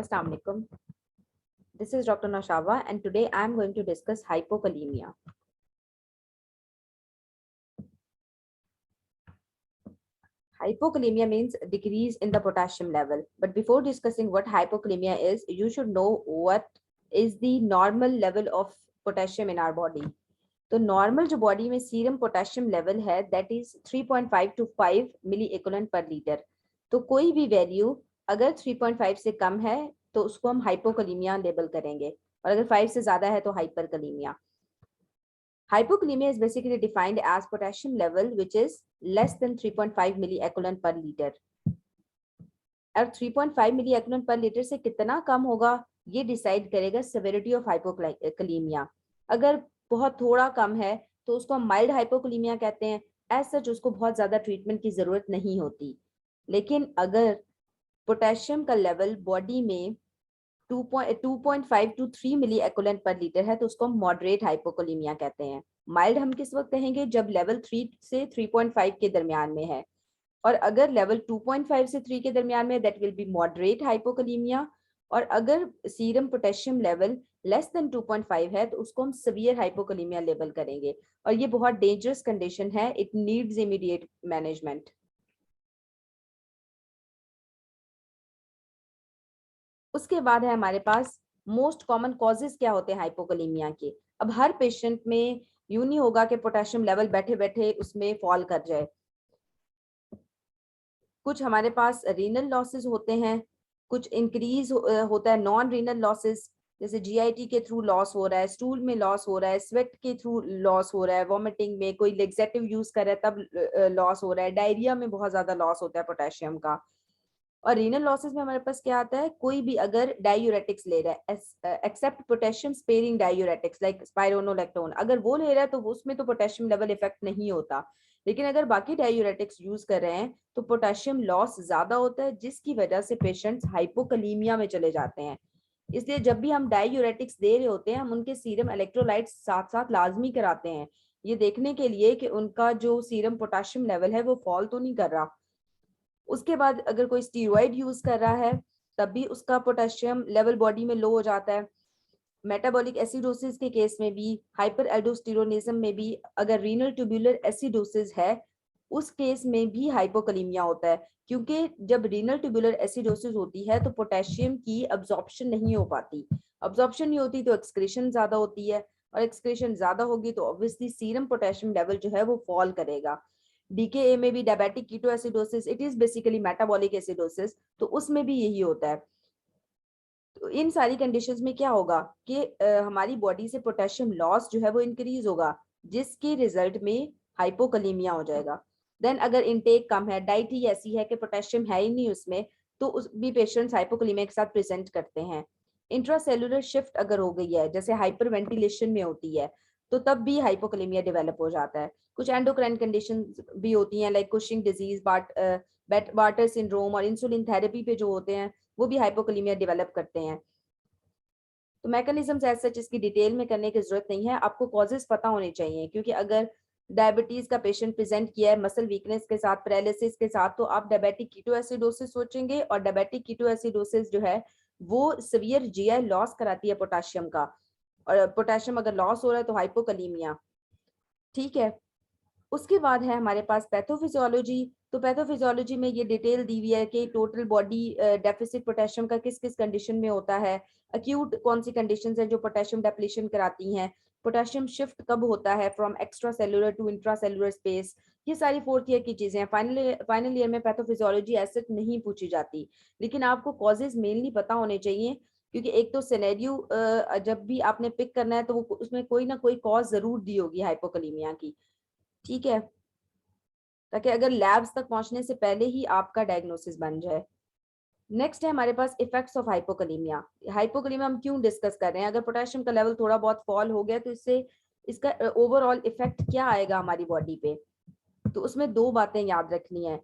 Assalamu alaikum. This is Dr. Nashava and today I am going to discuss hypokalemia. Hypokalemia means decrease in the potassium level. But before discussing what hypokalemia is, you should know what is the normal level of potassium in our body. तो normal जो body में serum potassium level है that is 3.5 to 5 milliequivalent per litre. तो कोई भी value अगर 3.5 से कम है तो उसको हम हाइपोकलीमिया लेबल करेंगे और अगर 5 से ज्यादा है तो हाइपरकलीमिया. Hypokalemia is basically defined as potassium level which is less than 3.5 milli equivalent per liter. और 3.5 मिली एक्विवेलेंट पर लीटर से कितना कम होगा ये डिसाइड करेगा सेवेरिटी ऑफ हाइपोकलीमिया. अगर बहुत थोड़ा कम है तो उसको हम माइल्ड हाइपोकलीमिया कहते हैं. एज सच उसको बहुत ज्यादा ट्रीटमेंट की जरूरत नहीं होती. लेकिन अगर पोटेशियम का लेवल बॉडी में 2.5 to 3 milli equivalent per litre है तो उसको हम मॉडरेट हाइपोकलीमिया कहते हैं. माइल्ड हम किस वक्त कहेंगे जब लेवल 3 से 3.5 के दरमियान में है. और अगर लेवल 2.5 से 3 के दरमियान में दैट विल बी मॉडरेट हाइपोकलीमिया. और अगर serum potassium level less than 2.5 है तो उसको हम सीवियर हाइपोकलीमिया लेबल करेंगे. और ये बहुत डेंजरस कंडीशन है. It needs immediate management. उसके बाद है हमारे पास मोस्ट कॉमन कॉजेज क्या होते हैं हाइपोकलीमिया के. अब हर पेशेंट में यूं नहीं होगा कि पोटेशियम लेवल बैठे बैठे उसमें फॉल कर जाए. कुछ हमारे पास रीनल लॉसेस होते हैं, कुछ इंक्रीज होता है नॉन रीनल लॉसेस, जैसे जीआईटी के थ्रू लॉस हो रहा है, स्टूल में लॉस हो रहा है, स्वेट के थ्रू लॉस हो रहा है, वॉमिटिंग में कोई लेक्सेटिव यूज कर रहा है तब लॉस हो रहा है, डायरिया में बहुत ज्यादा लॉस होता है पोटेशियम का. और रीनल लॉसेस में हमारे पास क्या आता है, कोई भी अगर डायूरेटिक्स ले रहा है except potassium sparing diuretics like spironolactone, अगर वो ले रहा है तो उसमें तो पोटेशियम लेवल इफेक्ट नहीं होता. लेकिन अगर बाकी डायूरेटिक्स यूज कर रहे हैं तो पोटेशियम लॉस ज्यादा होता है जिसकी वजह से पेशेंट्स हाइपोकलीमिया में चले जाते हैं. इसलिए जब भी हम डायूरेटिक्स दे रहे होते हैं हम उनके सीरम इलेक्ट्रोलाइट्स साथ साथ लाजमी कराते हैं, ये देखने के लिए कि उनका जो सीरम पोटेशियम लेवल है वो फॉल तो नहीं कर रहा. उसके बाद अगर कोई स्टीरॉइड यूज कर रहा है तब भी उसका पोटेशियम लेवल बॉडी में लो हो जाता है. मेटाबॉलिक एसिडोसिस के केस में भी, हाइपर एल्डोस्टेरोनिज्म में भी, अगर रीनल ट्यूबुलर एसिडोसिस है उस केस में भी हाइपोकलीमिया होता है. क्योंकि जब रीनल ट्यूबुलर एसिडोसिस होती है तो पोटेशियम की अब्जॉर्प्शन नहीं हो पाती. अब्जॉर्प्शन नहीं होती तो एक्सक्रीशन ज्यादा होती है और एक्सक्रीशन ज्यादा होगी तो ऑब्वियसली सीरम पोटेशियम लेवल जो है वो फॉल करेगा. डीकेए में भी diabetic ketoacidosis, it is basically metabolic acidosis, तो उसमें भी यही होता है. तो इन सारी कंडीशंस में क्या होगा कि हमारी बॉडी से पोटेशियम लॉस जो है वो इंक्रीज होगा जिसके रिजल्ट में हाइपोकलीमिया हो जाएगा. देन अगर इनटेक कम है, डाइट ही ऐसी है कि पोटेशियम है ही नहीं उसमें, तो उस भी पेशेंट्स हाइपोकलीमिया के साथ प्रेजेंट करते हैं. इंट्रासेलुलर शिफ्ट अगर हो गई है जैसे हाइपर वेंटिलेशन में होती है तो तब भी हाइपोकलीमिया डेवलप हो जाता है. कुछ एंडोक्राइन कंडीशन भी होती हैं like Cushing disease, barter syndrome और इंसुलिन थेरेपी पे जो होते हैं वो भी हाइपोकलीमिया डेवलप करते हैं. तो मैकेनिज्म्स एज सच इसकी डिटेल में करने की जरूरत नहीं है, आपको कॉजेज पता होने चाहिए. क्योंकि अगर डायबिटीज का पेशेंट प्रेजेंट किया है मसल वीकनेस के साथ, पैरालिसिस के साथ, तो आप डायबिटिक कीटोएसिडोसिस सोचेंगे और डायबिटिक कीटोएसिडोसिस जो है वो सीवियर जीआई लॉस कराती है पोटेशियम का. और पोटेशियम अगर लॉस हो रहा है तो हाइपोकलीमिया. ठीक है. उसके बाद है हमारे पास पैथोफिजियोलॉजी. तो पैथोफिजियोलॉजी में ये डिटेल दी हुई है कि टोटल बॉडी डेफिसिट पोटेशियम का किस किस कंडीशन में होता है, अक्यूट कौन सी कंडीशंस हैं जो पोटेशियम डेप्लीशन कराती हैं, पोटेशियम शिफ्ट कब होता है from extracellular to intracellular space. ये सारी फोर्थ ईयर की चीजें हैं. फाइनल ईयर में पैथोफिजियोलॉजी ऐसे नहीं पूछी जाती, लेकिन आपको कॉजेज मेनली पता होने चाहिए. क्योंकि एक तो सिनेरियो जब भी आपने पिक करना है तो वो उसमें कोई ना कोई कॉज जरूर दी होगी हाइपोकलीमिया की. ठीक है, ताकि अगर लैब्स तक पहुंचने से पहले ही आपका डायग्नोसिस बन जाए. नेक्स्ट है हमारे पास इफेक्ट्स ऑफ हाइपोकलीमिया. हाइपोकलीमिया हम क्यों डिस्कस कर रहे हैं, अगर पोटेशियम का लेवल थोड़ा बहुत फॉल हो गया तो इससे इसका ओवरऑल इफेक्ट क्या आएगा हमारी बॉडी पे. तो उसमें दो बातें याद रखनी है.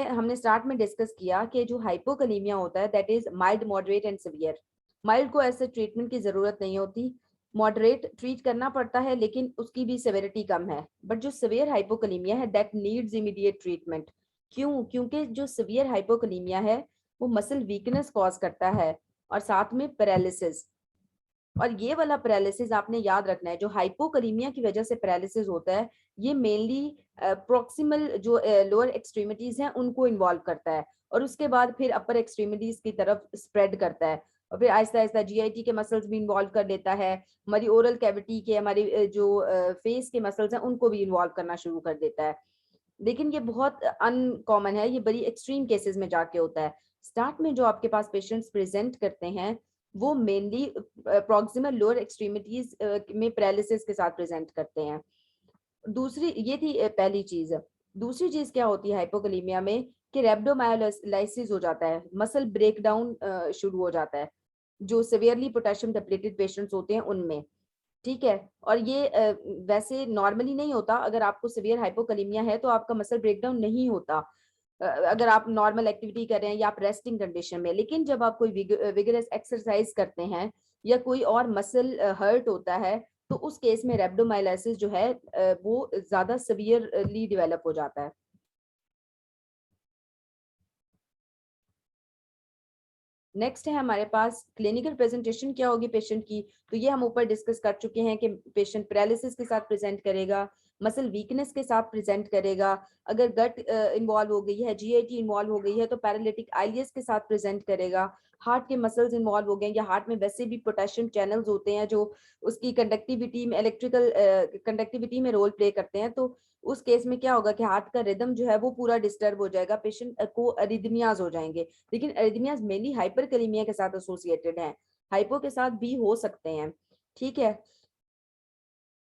हमने स्टार्ट में डिस्कस किया कि जो हाइपोकलीमिया होता है that is mild, moderate and severe. Mild को ऐसे ट्रीटमेंट की जरूरत नहीं होती, मॉडरेट ट्रीट करना पड़ता है लेकिन उसकी भी सेवेरिटी कम है. बट जो सीवियर हाइपोकलीमिया है दैट नीड्स इमीडिएट ट्रीटमेंट. क्यों? क्योंकि जो सीवियर हाइपोकलीमिया है वो मसल वीकनेस कॉज करता है और साथ में पैरालिसिस। और ये वाला पैरालिसिस आपने याद रखना है, जो हाइपोकलीमिया की वजह से पैरालिसिस होता है ये मेनली प्रोक्सिमल जो लोअर एक्सट्रीमिटीज हैं उनको इन्वॉल्व करता है और उसके बाद फिर अपर एक्सट्रीमिटीज की तरफ स्प्रेड करता है और फिर आहिस्ता आहिस्ता जीआईटी के मसल्स भी इन्वॉल्व कर लेता है, हमारी ओरल कैविटी के, हमारी जो फेस के मसल्स हैं उनको भी इन्वॉल्व करना शुरू कर देता है। लेकिन ये बहुत अनकॉमन है, ये बड़ी एक्सट्रीम केसेस में जाके होता है। स्टार्ट में जो आपके पास पेशेंट्स प्रेजेंट करते हैं वो मेनली प्रॉक्सिमल लोअर एक्सट्रीमिटीज में पैरालिसिस के साथ प्रेजेंट करते हैं। दूसरी ये थी पहली चीज। दूसरी चीज क्या होती है हाइपोकलीमिया में कि रेब्डोमायोलाइसिस हो जाता है, मसल ब्रेकडाउन शुरू हो जाता है जो सिवियरली पोटेशियम डिप्लीटेड पेशेंट्स होते हैं उनमें। ठीक है, और ये वैसे नॉर्मली नहीं होता, अगर आपको सिवियर हाइपोकलीमिया है तो आपका मसल ब्रेकडाउन नहीं होता अगर आप नॉर्मल एक्टिविटी कर रहे हैं या आप रेस्टिंग कंडीशन में। लेकिन जब आप कोई विगरस एक्सरसाइज करते हैं या कोई और मसल हर्ट होता है तो उस केस में रेब्डोमायोलाइसिस जो है वो ज्यादा सिवियरली डेवलप हो जाता है। नेक्स्ट है हमारे पास क्लिनिकल प्रेजेंटेशन क्या होगी पेशेंट की। तो ये हम ऊपर डिस्कस कर चुके हैं कि पेशेंट पैरालिसिस के साथ प्रेजेंट करेगा, मसल वीकनेस के साथ प्रेजेंट करेगा, अगर गट इन्वॉल्व हो गई है, जीआईटी इन्वॉल्व हो गई है तो पैरालिटिक आइलियस के साथ प्रेजेंट करेगा, हार्ट के मसल्स इन्वॉल्व हो गए या हार्ट में वैसे भी पोटेशियम चैनल्स होते हैं जो उसकी कंडक्टिविटी में, इलेक्ट्रिकल कंडक्टिविटी में रोल प्ले करते हैं, तो उस केस में क्या होगा कि हार्ट का रिदम जो है वो पूरा डिस्टर्ब हो जाएगा, पेशेंट को अरिदमियाज हो जाएंगे। लेकिन अरिदमियाज मेनली हाइपरकलीमिया के साथ एसोसिएटेड हैं, हाइपो के साथ भी हो सकते हैं। ठीक है,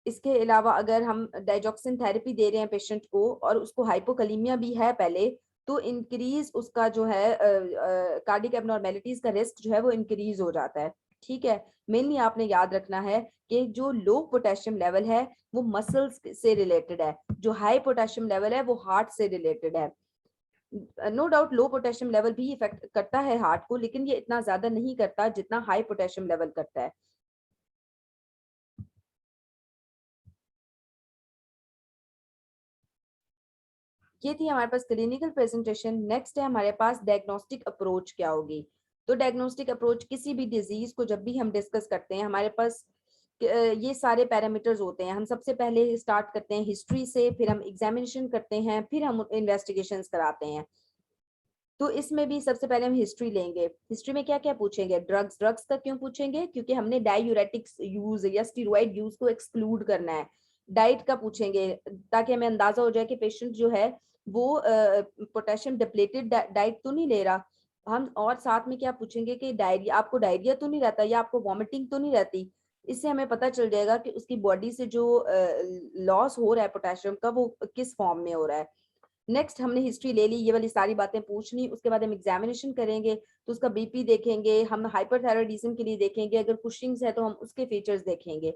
इसके अलावा अगर हम डाइजॉक्सिन थेरेपी दे रहे हैं पेशेंट को और उसको हाइपोकलीमिया भी है पहले, तो इंक्रीज उसका जो है कार्डियक एबनॉर्मेलिटीज का रिस्क जो है वो इंक्रीज हो जाता है। ठीक है, मेनली आपने याद रखना है कि जो लो पोटेशियम लेवल है वो मसल्स से रिलेटेड है, जो हाई पोटेशियम लेवल है वो हार्ट से रिलेटेड है। नो डाउट लो पोटेशियम लेवल भी इफेक्ट करता है हार्ट को, लेकिन ये इतना ज्यादा नहीं करता जितना हाई पोटेशियम लेवल करता है। ये थी हमारे पास क्लिनिकल प्रेजेंटेशन। नेक्स्ट है हमारे पास डायग्नोस्टिक अप्रोच क्या होगी। तो डायग्नोस्टिक अप्रोच किसी भी डिजीज को जब भी हम डिस्कस करते हैं हमारे पास ये सारे पैरामीटर्स होते हैं। हम सबसे पहले स्टार्ट करते हैं हिस्ट्री से, फिर हम एग्जामिनेशन करते हैं, फिर हम इन्वेस्टिगेशंस कराते हैं। तो इसमें भी सबसे पहले हम हिस्ट्री लेंगे। हिस्ट्री में क्या क्या पूछेंगे, ड्रग्स, ड्रग्स का क्यों पूछेंगे, क्योंकि हमने डायूरेटिक्स यूज या स्टीरॉइड यूज को एक्सक्लूड करना है। डाइट का पूछेंगे ताकि हमें अंदाजा हो जाए कि पेशेंट जो है वो पोटेशियम डिप्लेटेड डाइट तो नहीं ले रहा। हम और साथ में क्या पूछेंगे कि डायरिया, आपको डायरिया तो नहीं रहता या आपको वॉमिटिंग तो नहीं रहती। इससे हमें पता चल जाएगा कि उसकी बॉडी से जो लॉस हो रहा है पोटेशियम का वो किस फॉर्म में हो रहा है। नेक्स्ट हमने हिस्ट्री ले ली, ये वाली सारी बातें पूछनी, उसके बाद हम एग्जामिनेशन करेंगे तो उसका बीपी देखेंगे, हम हाइपरथायरॉयडिज्म के लिए देखेंगे, अगर कुशिंग्स है तो हम उसके फीचर्स देखेंगे।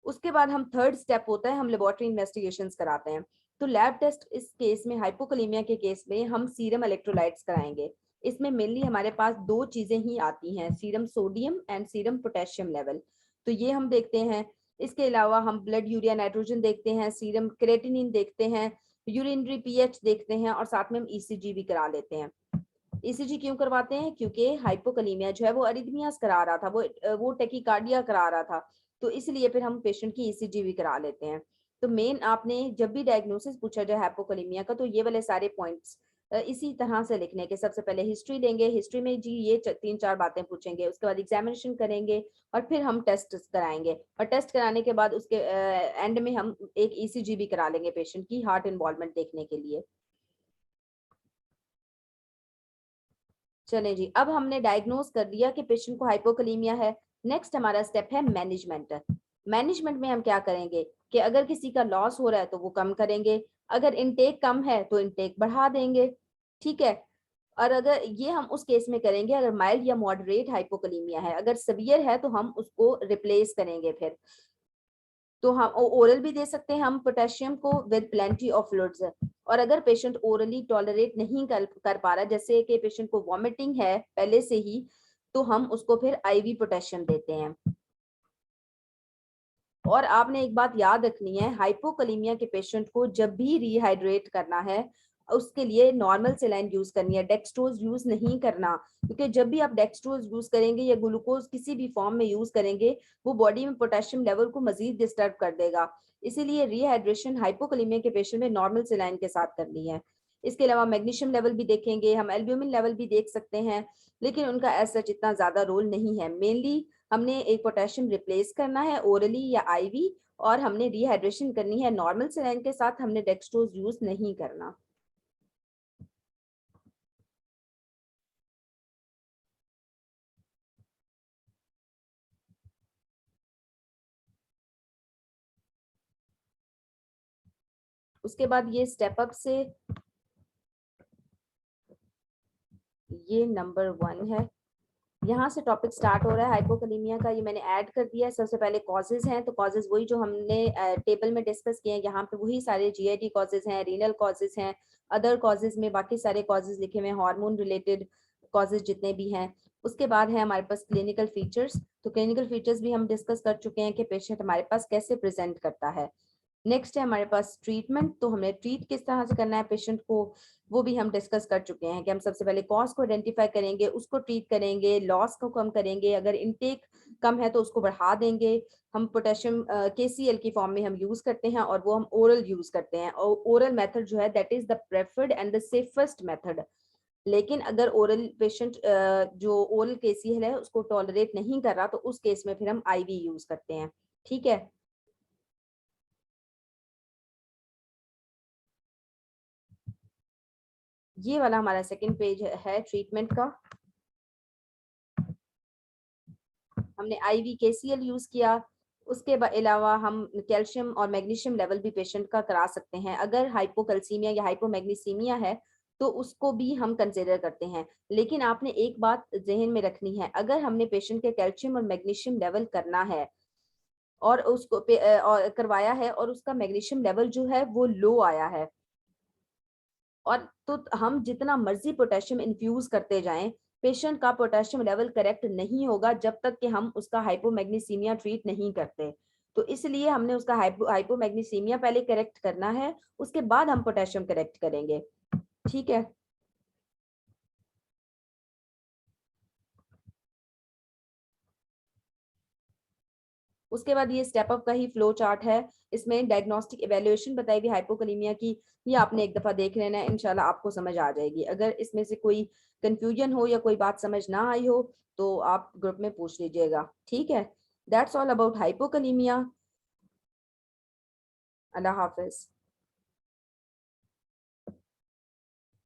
उसके बाद हम थर्ड स्टेप होता है हम लेबोरेटरी इन्वेस्टिगेशंस कराते हैं। तो लैब टेस्ट इस केस में, हाइपोकलीमिया के केस में हम सीरम इलेक्ट्रोलाइट्स कराएंगे। इसमें मेनली हमारे पास दो चीजें ही आती हैं, serum sodium and serum potassium level, तो ये हम देखते हैं। इसके अलावा हम ब्लड यूरिया नाइट्रोजन देखते हैं, सीरम क्रेटिनिन देखते हैं, यूरिनरी पीएच देखते हैं और साथ में हम ईसीजी भी करा लेते हैं। ईसीजी क्यों करवाते हैं, क्योंकि हाइपोकलीमिया जो है वो अरिथमियास करा रहा था, वो टेकिकार्डिया करा रहा था, तो इसलिए फिर हम पेशेंट की ईसीजी भी करा लेते हैं। तो मेन आपने जब भी डायग्नोसिस पूछा जाए हाइपोकलीमिया का तो ये वाले सारे पॉइंट्स इसी तरह से लिखने के। सबसे पहले हिस्ट्री लेंगे, हिस्ट्री में जी ये तीन चार बातें पूछेंगे, उसके बाद एग्जामिनेशन करेंगे और फिर हम टेस्ट कराएंगे, और टेस्ट कराने के बाद उसके एंड में हम एक ईसीजी भी करा लेंगे पेशेंट की हार्ट इन्वॉल्वमेंट देखने के लिए। चले जी, अब हमने डायग्नोज कर दिया कि पेशेंट को हाइपोकलीमिया है। नेक्स्ट हमारा स्टेप है मैनेजमेंट। मैनेजमेंट में हम क्या करेंगे कि अगर किसी का लॉस हो रहा है तो वो कम करेंगे, अगर इनटेक कम है तो इनटेक बढ़ा देंगे। ठीक है, और अगर ये हम उस केस में करेंगे अगर माइल्ड या मॉडरेट हाइपोकलीमिया है, अगर सीवियर है तो हम उसको रिप्लेस करेंगे फिर। तो हम ओरल भी दे सकते हैं हम पोटेशियम को विद प्लेंटी ऑफ फ्लूइड्स। और अगर पेशेंट ओरली टॉलरेट नहीं कर पा रहा, जैसे कि पेशेंट को वॉमिटिंग है पहले से ही, तो हम उसको फिर आईवी पोटेशियम देते हैं। और आपने एक बात याद रखनी है, हाइपोकलीमिया के पेशेंट को जब भी रिहाइड्रेट करना है उसके लिए नॉर्मल सेलाइन यूज करनी है, डेक्सट्रोज यूज नहीं करना, क्योंकि जब भी आप डेक्सट्रोज यूज करेंगे या ग्लूकोज किसी भी फॉर्म में यूज करेंगे वो बॉडी में पोटेशियम लेवल को मजीद डिस्टर्ब कर देगा। इसीलिए रिहाइड्रेशन हाइपोकैलेमिया के पेशेंट में नॉर्मल सेलाइन के साथ करनी है। इसके अलावा मैग्नीशियम लेवल भी देखेंगे हम, एल्ब्यूमिन लेवल भी देख सकते हैं, लेकिन उनका ऐसा इतना ज्यादा रोल नहीं है। मेनली हमने एक पोटेशियम रिप्लेस करना है ओरली या आईवी, और हमने रिहाइड्रेशन करनी है नॉर्मल सेलाइन के साथ, हमने डेक्सट्रोज यूज नहीं करना। उसके बाद ये स्टेप अप से ये नंबर 1 है, यहाँ से टॉपिक स्टार्ट हो रहा है हाइपोकैलेमिया का। ये मैंने ऐड कर दिया है। सबसे पहले कॉजेज हैं, तो कॉजेज वही जो हमने टेबल में डिस्कस किए हैं, यहाँ पे वही सारे जीआईटी कॉजेज हैं, रीनल कॉजेज हैं, अदर कॉजेज में बाकी सारे कॉजेज लिखे हुए हैं, हार्मोन रिलेटेड कॉजेज जितने भी हैं। उसके बाद है हमारे पास क्लिनिकल फीचर्स, तो क्लिनिकल फीचर्स भी हम डिस्कस कर चुके हैं कि पेशेंट हमारे पास कैसे प्रेजेंट करता है। नेक्स्ट है हमारे पास ट्रीटमेंट, तो हमने ट्रीट किस तरह से करना है पेशेंट को वो भी हम डिस्कस कर चुके हैं कि हम सबसे पहले कॉज को आइडेंटिफाई करेंगे, उसको ट्रीट करेंगे, लॉस को कम करेंगे, अगर इनटेक कम है तो उसको बढ़ा देंगे। हम पोटेशियम केसीएल की फॉर्म में हम यूज करते हैं और वो हम ओरल यूज करते हैं, और ओरल मेथड जो है that is the preferred and the safest method. लेकिन अगर ओरल पेशेंट जो ओरल केसीएल है उसको टॉलरेट नहीं कर रहा तो उस केस में फिर हम आईवी यूज करते हैं। ठीक है, ये वाला हमारा सेकंड पेज है ट्रीटमेंट का। हमने आईवी केसीएल यूज किया, उसके अलावा हम कैल्शियम और मैग्नीशियम लेवल भी पेशेंट का करा सकते हैं। अगर हाइपोकैल्सीमिया या हाइपोमैग्नीसीमिया है तो उसको भी हम कंसिडर करते हैं। लेकिन आपने एक बात जहन में रखनी है, अगर हमने पेशेंट के कैल्शियम और मैग्नीशियम लेवल करना है और उसको और करवाया है और उसका मैग्नीशियम लेवल जो है वो लो आया है, और तो हम जितना मर्जी पोटेशियम इन्फ्यूज करते जाएं, पेशेंट का पोटेशियम लेवल करेक्ट नहीं होगा जब तक कि हम उसका हाइपोमैग्नीसीमिया ट्रीट नहीं करते। तो इसलिए हमने उसका हाइपोमैग्नीसीमिया पहले करेक्ट करना है, उसके बाद हम पोटेशियम करेक्ट करेंगे। ठीक है, उसके बाद ये स्टेप अप का ही फ्लो चार्ट है। इसमें डायग्नोस्टिक इवैल्यूएशन बताई हुई हाइपोकैलेमिया की, ये आपने एक दफा देख लेना है, इंशाल्लाह आपको समझ आ जाएगी। अगर इसमें से कोई कंफ्यूजन हो या कोई बात समझ ना आई हो तो आप ग्रुप में पूछ लीजिएगा। ठीक है, that's all about hypokalemia. Allah Hafiz.